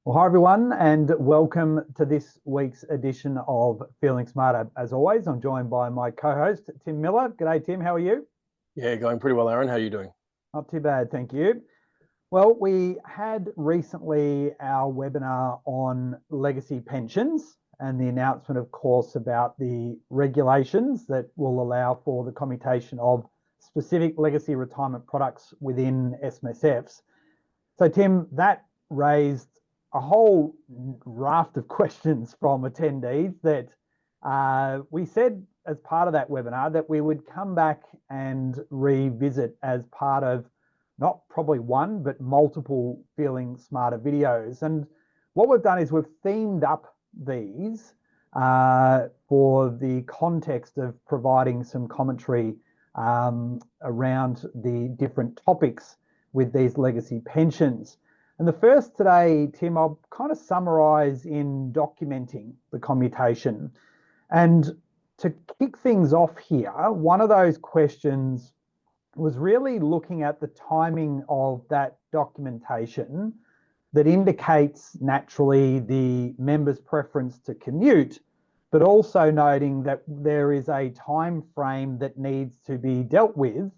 Well, hi everyone, and welcome to this week's edition of Feeling Smarter. As always, I'm joined by my co-host, Tim Miller. G'day, Tim. How are you? Yeah, going pretty well, Aaron. How are you doing? Not too bad, thank you. Well, we had recently our webinar on legacy pensions and the announcement, of course, about the regulations that will allow for the commutation of specific legacy retirement products within SMSFs. So, Tim, that raised a whole raft of questions from attendees that we said as part of that webinar that we would come back and revisit as part of not probably one, but multiple Feeling Smarter videos. And what we've done is we've themed up these for the context of providing some commentary around the different topics with these legacy pensions. And the first today, Tim, I'll kind of summarise in documenting the commutation. And to kick things off here, one of those questions was really looking at the timing of that documentation that indicates naturally the member's preference to commute, but also noting that there is a time frame that needs to be dealt with,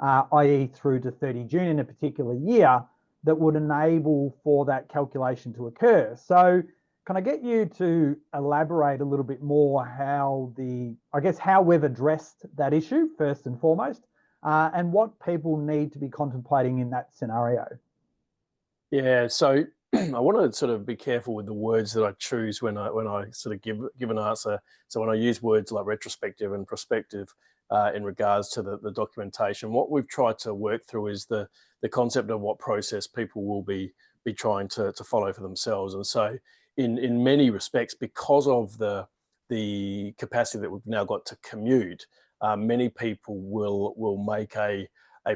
i.e. through to 30 June in a particular year, that would enable for that calculation to occur. So can I get you to elaborate a little bit more how we've addressed that issue first and foremost, and what people need to be contemplating in that scenario? Yeah, so I want to sort of be careful with the words that I choose when I sort of give an answer. So when I use words like retrospective and prospective in regards to the documentation, what we've tried to work through is the concept of what process people will be trying to follow for themselves. And so in many respects, because of the capacity that we've now got to commute, many people will make a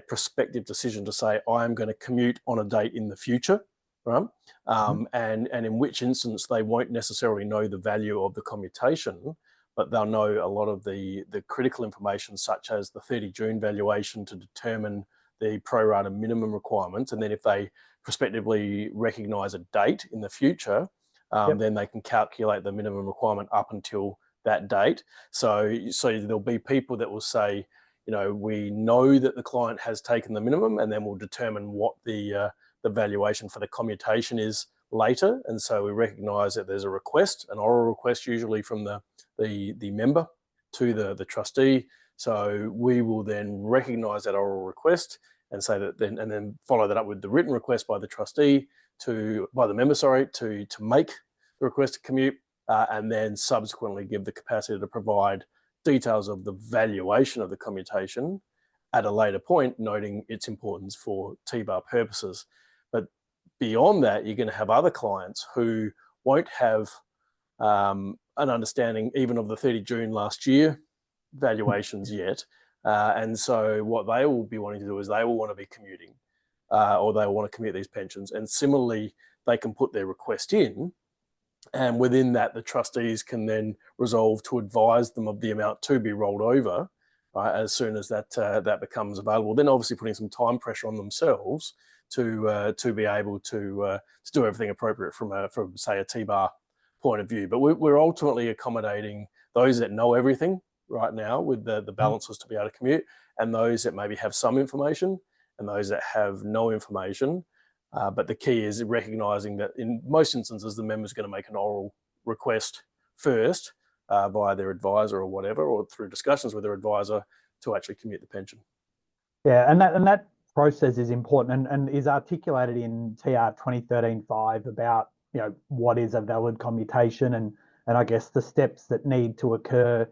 prospective decision to say, I am going to commute on a date in the future, right? And in which instance they won't necessarily know the value of the commutation, but they'll know a lot of the critical information, such as the 30 June valuation to determine the pro rata minimum requirements. And then if they prospectively recognise a date in the future, then they can calculate the minimum requirement up until that date. So there'll be people that will say, you know, we know that the client has taken the minimum, and then we'll determine what the valuation for the commutation is later. And so we recognise that there's a request, an oral request, usually from the member to the trustee. So we will then recognise that oral request and say that and then follow that up with the written request by the trustee by the member, to make the request to commute, and then subsequently give the capacity to provide details of the valuation of the commutation at a later point, noting its importance for TBAR purposes. But beyond that, you're going to have other clients who won't have an understanding even of the 30 June last year valuations yet. And so what they will be wanting to do is they will want to be commuting, or they will want to commute these pensions. And similarly, they can put their request in, and within that, the trustees can then resolve to advise them of the amount to be rolled over as soon as that becomes available. Then obviously putting some time pressure on themselves to be able to do everything appropriate from say a TBAR point of view. But we're ultimately accommodating those that know everything right now with the balances to be able to commute, and those that maybe have some information, and those that have no information. But the key is recognising that in most instances, the member's going to make an oral request first via their advisor or whatever, or through discussions with their advisor to actually commute the pension. Yeah, and that process is important and is articulated in TR 2013-5 about, you know, what is a valid commutation and I guess the steps that need to occur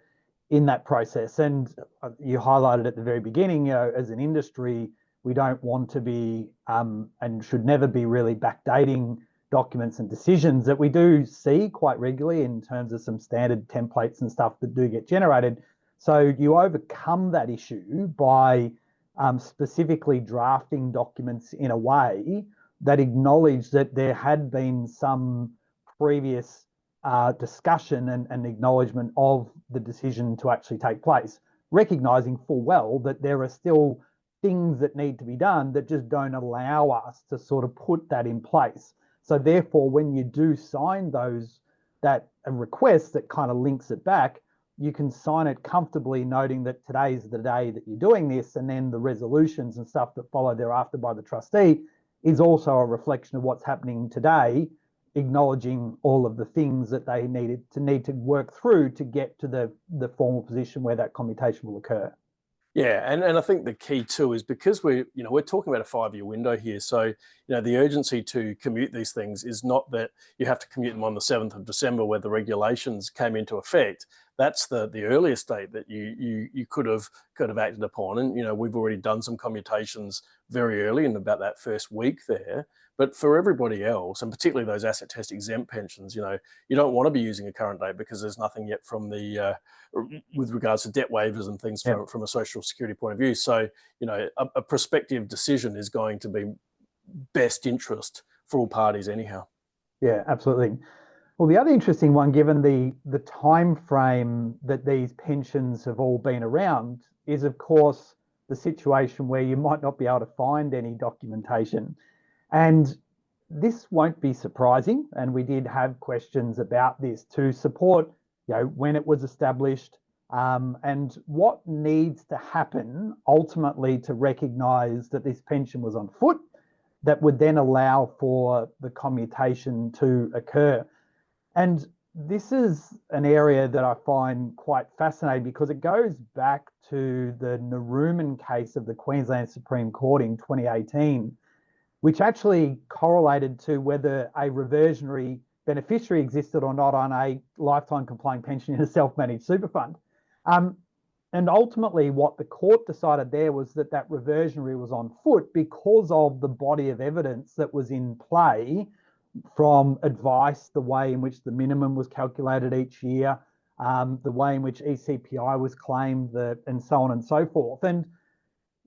in that process. And you highlighted at the very beginning, you know, as an industry, we don't want to be and should never be really backdating documents and decisions that we do see quite regularly in terms of some standard templates and stuff that do get generated. So you overcome that issue by specifically drafting documents in a way that acknowledge that there had been some previous discussion and acknowledgement of the decision to actually take place, recognising full well that there are still things that need to be done that just don't allow us to sort of put that in place. So therefore, when you do sign that a request that kind of links it back, you can sign it comfortably, noting that today's the day that you're doing this, and then the resolutions and stuff that follow thereafter by the trustee is also a reflection of what's happening today, acknowledging all of the things that they need to work through to get to the formal position where that commutation will occur. Yeah, and I think the key too is because we're talking about a 5-year window here. So, the urgency to commute these things is not that you have to commute them on the 7th of December where the regulations came into effect. That's the earliest date that you could have acted upon. And, we've already done some commutations very early in about that first week there. But for everybody else, and particularly those asset test exempt pensions, you don't want to be using a current date because there's nothing yet from the with regards to debt waivers and things from a social security point of view. So, a prospective decision is going to be best interest for all parties anyhow. Yeah, absolutely. Well, the other interesting one, given the time frame that these pensions have all been around, is of course the situation where you might not be able to find any documentation. And this won't be surprising. And we did have questions about this to support, when it was established, and what needs to happen ultimately to recognise that this pension was on foot, that would then allow for the commutation to occur. And this is an area that I find quite fascinating because it goes back to the Naruman case of the Queensland Supreme Court in 2018, which actually correlated to whether a reversionary beneficiary existed or not on a lifetime complying pension in a self-managed super fund. And ultimately what the court decided there was that reversionary was on foot because of the body of evidence that was in play from advice, the way in which the minimum was calculated each year, the way in which ECPI was claimed, and so on and so forth. And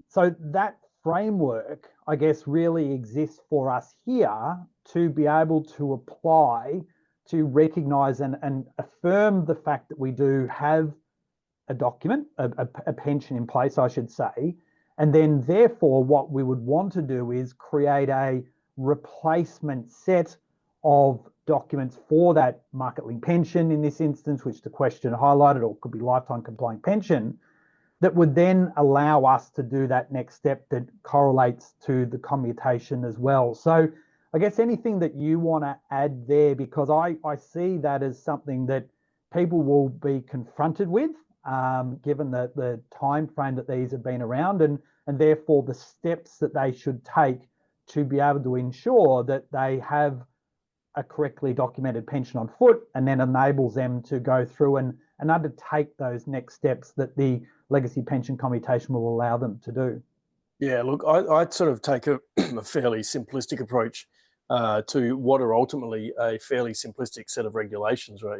so that framework, I guess, really exists for us here to be able to apply to recognise and affirm the fact that we do have a document, a pension in place, I should say. And then therefore what we would want to do is create a replacement set of documents for that market-linked pension in this instance, which the question highlighted, or could be lifetime complying pension, that would then allow us to do that next step that correlates to the commutation as well. So I guess anything that you want to add there, because I see that as something that people will be confronted with, given the time frame that these have been around, and therefore the steps that they should take to be able to ensure that they have a correctly documented pension on foot, and then enables them to go through and undertake those next steps that the legacy pension commutation will allow them to do. Yeah, look, I'd sort of take a fairly simplistic approach to what are ultimately a fairly simplistic set of regulations, right?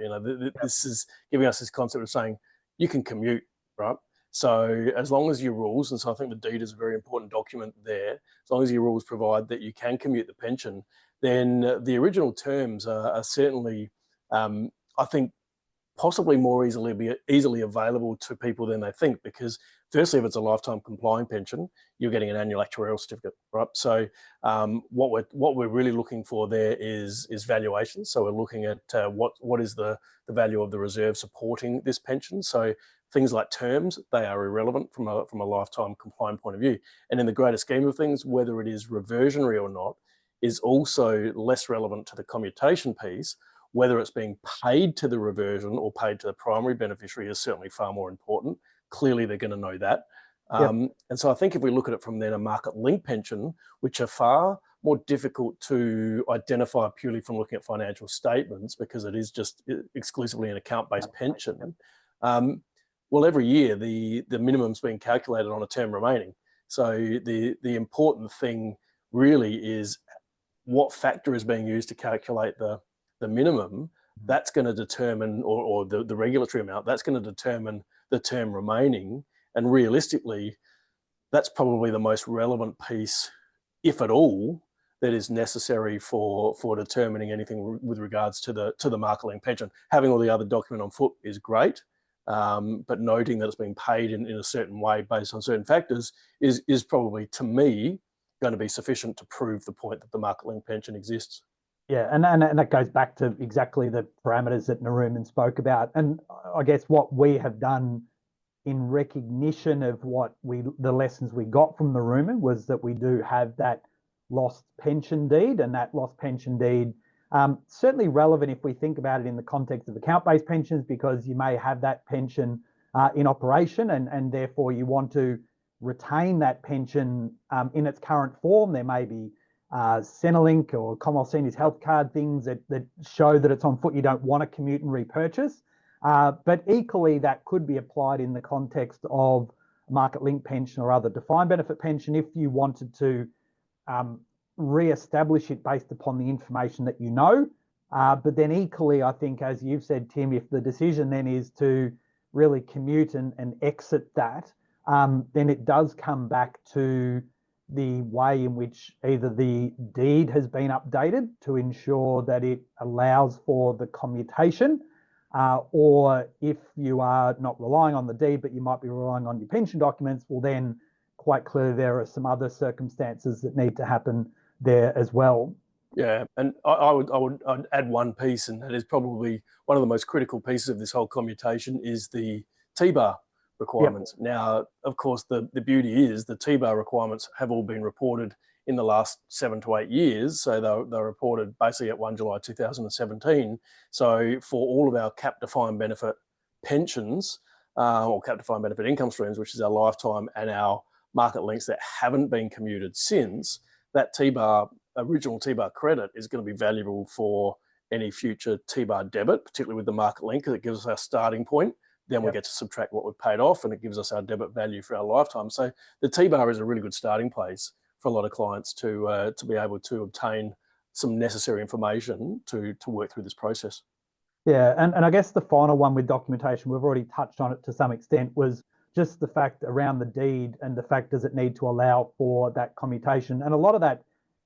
This is giving us this concept of saying you can commute, right? So as long as your rules, and so I think the deed is a very important document there, as long as your rules provide that you can commute the pension, then the original terms are certainly, I think, possibly more easily available to people than they think, because firstly, if it's a lifetime complying pension, you're getting an annual actuarial certificate, right? So what we're really looking for there is valuation. So we're looking at what is the value of the reserve supporting this pension. So things like terms, they are irrelevant from a lifetime compliant point of view. And in the greater scheme of things, whether it is reversionary or not is also less relevant to the commutation piece. Whether it's being paid to the reversion or paid to the primary beneficiary is certainly far more important. Clearly, they're going to know that. And so I think if we look at it from then a market-linked pension, which are far more difficult to identify purely from looking at financial statements because it is just exclusively an account-based pension, well, every year the minimum's being calculated on a term remaining. So the important thing really is what factor is being used to calculate the minimum. That's going to determine, or the regulatory amount, that's going to determine the term remaining. And realistically, that's probably the most relevant piece, if at all, that is necessary for determining anything with regards to the market-linked pension. Having all the other document on foot is great, but noting that it's being paid in a certain way based on certain factors is probably, to me, going to be sufficient to prove the point that the market-linked pension exists. Yeah, and that goes back to exactly the parameters that Naruman spoke about. And I guess what we have done in recognition of the lessons we got from Naruman was that we do have that lost pension deed, and that lost pension deed certainly relevant if we think about it in the context of account-based pensions, because you may have that pension in operation, and therefore you want to retain that pension in its current form. There may be Centrelink or Commonwealth Seniors Health Card things that show that it's on foot. You don't want to commute and repurchase. But equally, that could be applied in the context of market-linked pension or other defined benefit pension if you wanted to re-establish it based upon the information that you know. But then equally, I think, as you've said, Tim, if the decision then is to really commute and exit that, then it does come back to the way in which either the deed has been updated to ensure that it allows for the commutation, or if you are not relying on the deed, but you might be relying on your pension documents, well, then quite clearly there are some other circumstances that need to happen there as well. Yeah, and I'd add one piece, and that is probably one of the most critical pieces of this whole commutation is the T-bar requirements. Yep. Now, of course, the beauty is the T-bar requirements have all been reported in the last 7 to 8 years. So they're reported basically at 1 July 2017. So for all of our cap defined benefit pensions or cap defined benefit income streams, which is our lifetime and our market links that haven't been commuted since, that T-bar, original T-bar credit is going to be valuable for any future T-bar debit, particularly with the market link, because it gives us our starting point. Then we get to subtract what we've paid off, and it gives us our debit value for our lifetime. So the T-bar is a really good starting place for a lot of clients to be able to obtain some necessary information to work through this process. Yeah, and I guess the final one with documentation, we've already touched on it to some extent, was just the fact around the deed and the fact does it need to allow for that commutation. And a lot of that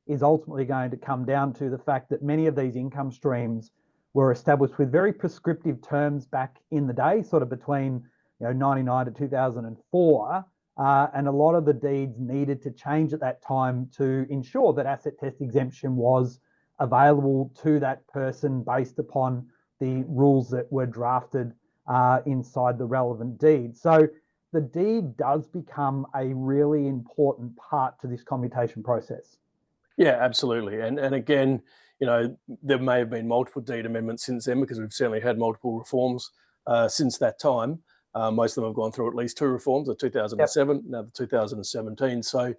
is ultimately going to come down to the fact that many of these income streams were established with very prescriptive terms back in the day, sort of between 99 to 2004. And a lot of the deeds needed to change at that time to ensure that asset test exemption was available to that person based upon the rules that were drafted inside the relevant deed. So the deed does become a really important part to this commutation process. Yeah, absolutely. And again, there may have been multiple deed amendments since then, because we've certainly had multiple reforms since that time. Most of them have gone through at least 2 reforms, the 2007, now the 2017. So,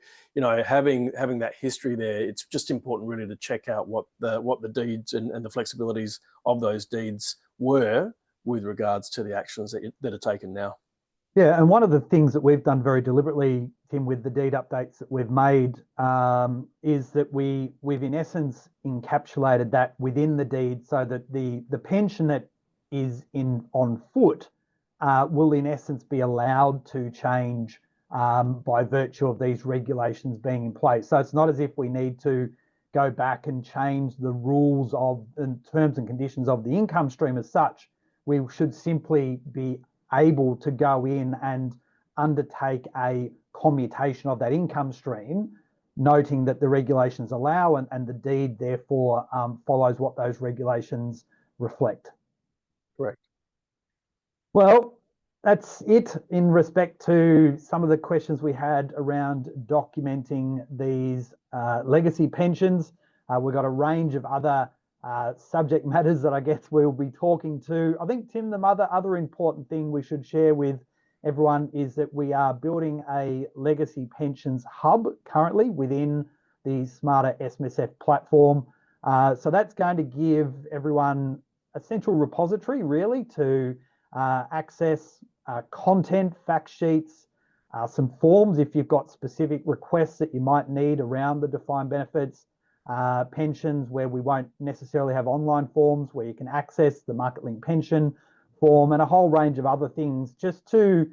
having that history there, it's just important really to check out what the deeds and the flexibilities of those deeds were with regards to the actions that are taken now. Yeah, and one of the things that we've done very deliberately, Tim, with the deed updates that we've made is that we've in essence encapsulated that within the deed, so that the pension that is on foot will in essence be allowed to change by virtue of these regulations being in place. So it's not as if we need to go back and change the rules of and terms and conditions of the income stream as such. We should simply be able to go in and undertake a commutation of that income stream, noting that the regulations allow and the deed therefore follows what those regulations reflect. Correct. Well, that's it in respect to some of the questions we had around documenting these legacy pensions. We've got a range of other subject matters that I guess we'll be talking to. I think, Tim, the other important thing we should share with everyone is that we are building a legacy pensions hub currently within the Smarter SMSF platform. So that's going to give everyone a central repository really to access content, fact sheets, some forms if you've got specific requests that you might need around the defined benefits, pensions where we won't necessarily have online forms, where you can access the market link pension form and a whole range of other things, just to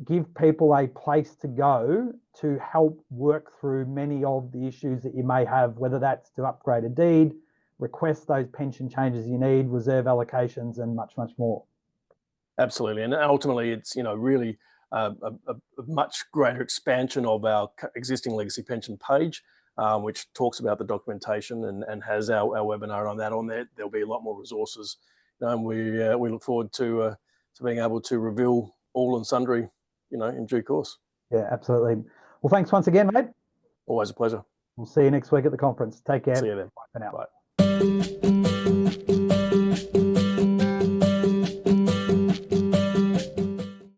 give people a place to go to help work through many of the issues that you may have, whether that's to upgrade a deed, request those pension changes you need, reserve allocations, and much, much more. Absolutely. And ultimately, it's really a much greater expansion of our existing legacy pension page. which talks about the documentation and has our webinar on that on there. There'll be a lot more resources, and we look forward to being able to reveal all and sundry, in due course. Yeah, absolutely. Well, thanks once again, mate. Always a pleasure. We'll see you next week at the conference. Take care. See you then. Bye for now. Bye.